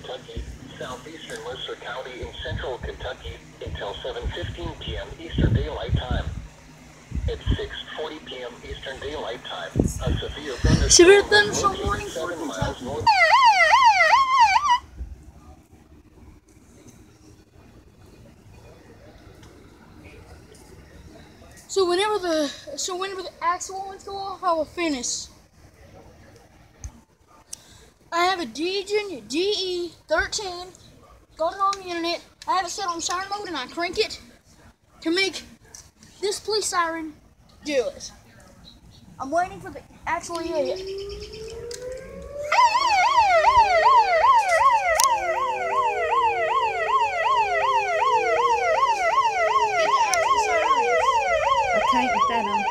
Kentucky, southeastern Mercer County in central Kentucky until 7:15 p.m. Eastern Daylight Time. At 6:40 p.m. Eastern Daylight Time, a severe thunderstorm warning located for 7 miles Kentucky. north. So whenever the actual ones go off, I will finish. I have a DE13. Got it on the internet. I have it set on siren mode and I crank it to make this police siren do it. I'm waiting for the actual EAS. I can't get that on.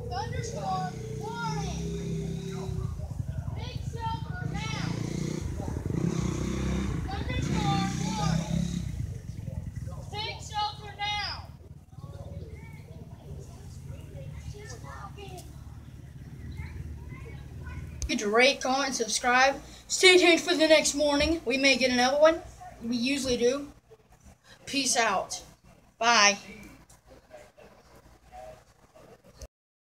Thunderstorm warning. Big shelter now. Thunderstorm warning. Big shelter now. Get to rate, comment, subscribe. Stay tuned for the next morning. We may get another one. We usually do. Peace out. Bye.